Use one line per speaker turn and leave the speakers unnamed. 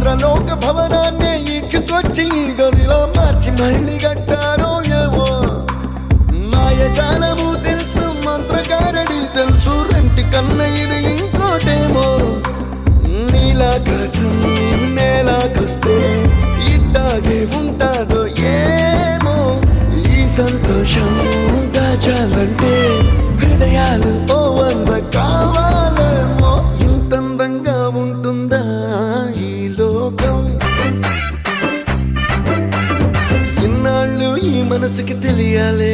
ఇంద్రలోక భవనాన్ని ఈడ్చుకొచ్చి గదిలో మార్చి మళ్ళీ కట్టారో ఏమో మాయజాలము తెలుసు మంత్రగారడి తెలుసు రెంటి కన్న ఇది ఇంకోటేమో నీలాకాశం నేలాకొస్తే ఇట్టాగే ఉంటాదో ఏమో ఈ సంతోషం దాచాలంటే హృదయాలు ఓ వంద కావాలేమో ఇంతందంగా ఉంటుందా ఈ లోకం ఇన్నాళ్ళు ఈ మనసుకి తెలియాలే